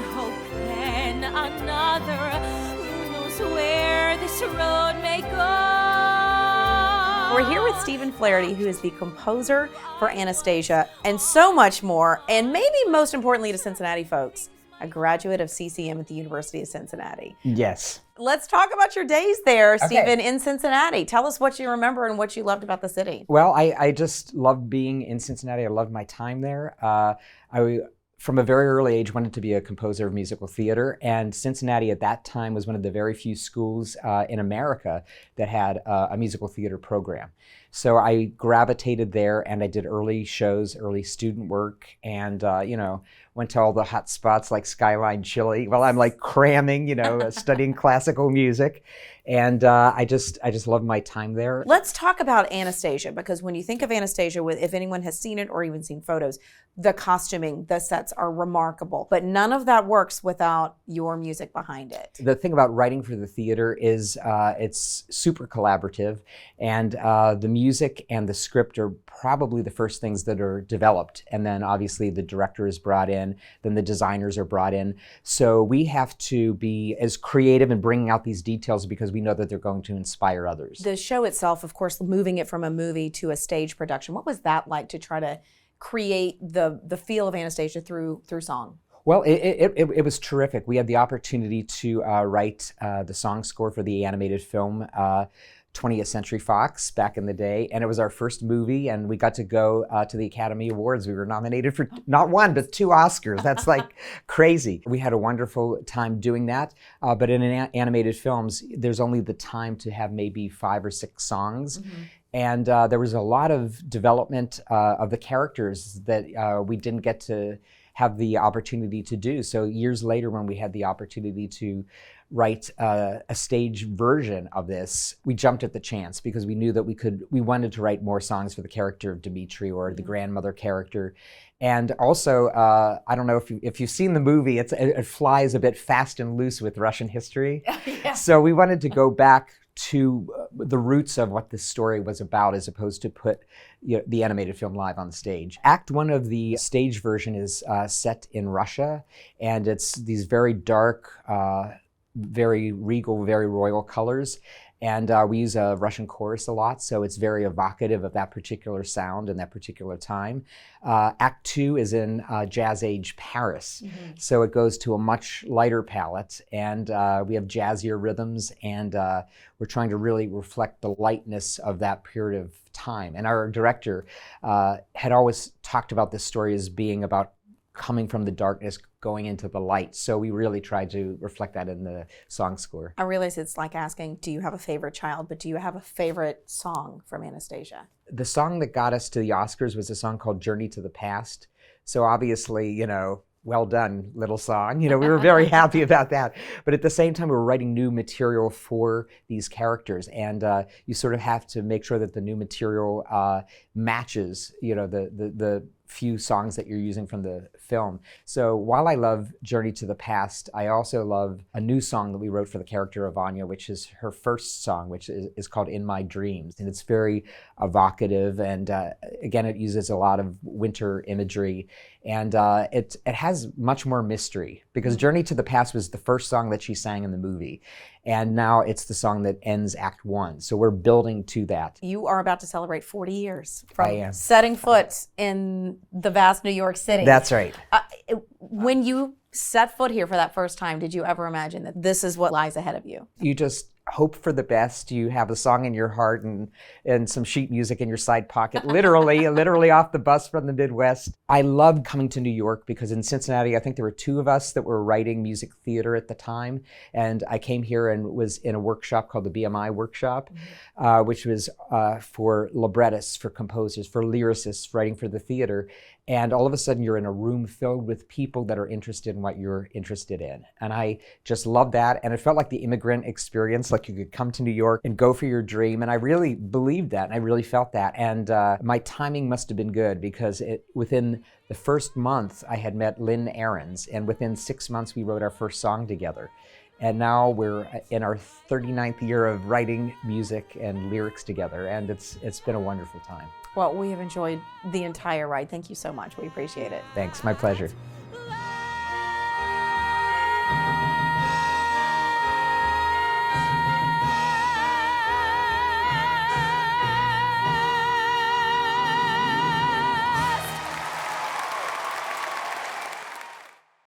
hope then another. Who knows where this road may go? We're here with Stephen Flaherty, who is the composer for Anastasia and so much more, and maybe most importantly to Cincinnati folks, a graduate of CCM at the University of Cincinnati. Yes. Let's talk about your days there, Okay. Stephen, in Cincinnati. Tell us what you remember and what you loved about the city. Well, I just loved being in Cincinnati. I loved my time there. From a very early age, wanted to be a composer of musical theater, and Cincinnati at that time was one of the very few schools in America that had a musical theater program. So I gravitated there, and I did early shows, early student work, and went to all the hot spots like Skyline Chili while I'm like cramming, studying classical music, and I just loved my time there. Let's talk about Anastasia, because when you think of Anastasia, if anyone has seen it or even seen photos, the costuming, the sets are remarkable, but none of that works without your music behind it. The thing about writing for the theater is it's super collaborative, and the music and the script are probably the first things that are developed, and then obviously the director is brought in, then the designers are brought in. So we have to be as creative in bringing out these details because we know that they're going to inspire others. The show itself, of course, moving it from a movie to a stage production, what was that like to try to create the feel of Anastasia through song? Well, it was terrific. We had the opportunity to write the song score for the animated film 20th Century Fox back in the day, and it was our first movie, and we got to go to the Academy Awards. We were nominated for not one, but 2 Oscars. That's like crazy. We had a wonderful time doing that, but in animated films, there's only the time to have maybe 5 or 6 songs. Mm-hmm. And there was a lot of development of the characters that we didn't get to have the opportunity to do. So years later, when we had the opportunity to write a stage version of this, we jumped at the chance because we knew that we wanted to write more songs for the character of Dimitri or the grandmother character. And also, I don't know if you've seen the movie, it flies a bit fast and loose with Russian history. Yeah. So we wanted to go back to the roots of what this story was about, as opposed to put the animated film live on the stage. Act 1 of the stage version is set in Russia, and it's these very dark, very regal, very royal colors. And we use a Russian chorus a lot, so it's very evocative of that particular sound and that particular time. Act 2 is in Jazz Age Paris, so it goes to a much lighter palette, and we have jazzier rhythms, and we're trying to really reflect the lightness of that period of time. And our director had always talked about this story as being about coming from the darkness, going into the light. So we really tried to reflect that in the song score. I realize it's like asking, do you have a favorite child, but do you have a favorite song from Anastasia? The song that got us to the Oscars was a song called Journey to the Past. So obviously, well done, little song. We were very happy about that. But at the same time, we were writing new material for these characters. And you sort of have to make sure that the new material matches, the few songs that you're using from the film. So while I love Journey to the Past, I also love a new song that we wrote for the character of Anya, which is her first song, which is called In My Dreams. And it's very evocative, and again, it uses a lot of winter imagery, and it has much more mystery, because Journey to the Past was the first song that she sang in the movie, and now it's the song that ends Act 1. So we're building to that. You are about to celebrate 40 years from setting foot in the vast New York City. That's right. When you set foot here for that first time, did you ever imagine that this is what lies ahead of you? You just hope for the best. You have a song in your heart and some sheet music in your side pocket, literally off the bus from the Midwest. I loved coming to New York because in Cincinnati, I think there were 2 of us that were writing music theater at the time. And I came here and was in a workshop called the BMI workshop, which was for librettists, for composers, for lyricists writing for the theater. And all of a sudden, you're in a room filled with people that are interested in what you're interested in. And I just loved that. And it felt like the immigrant experience, like you could come to New York and go for your dream. And I really believed that, and I really felt that. And my timing must have been good, because within the first month, I had met Lynn Ahrens. And within 6 months, we wrote our first song together. And now we're in our 39th year of writing music and lyrics together. And it's been a wonderful time. Well, we have enjoyed the entire ride. Thank you so much. We appreciate it. Thanks. My pleasure.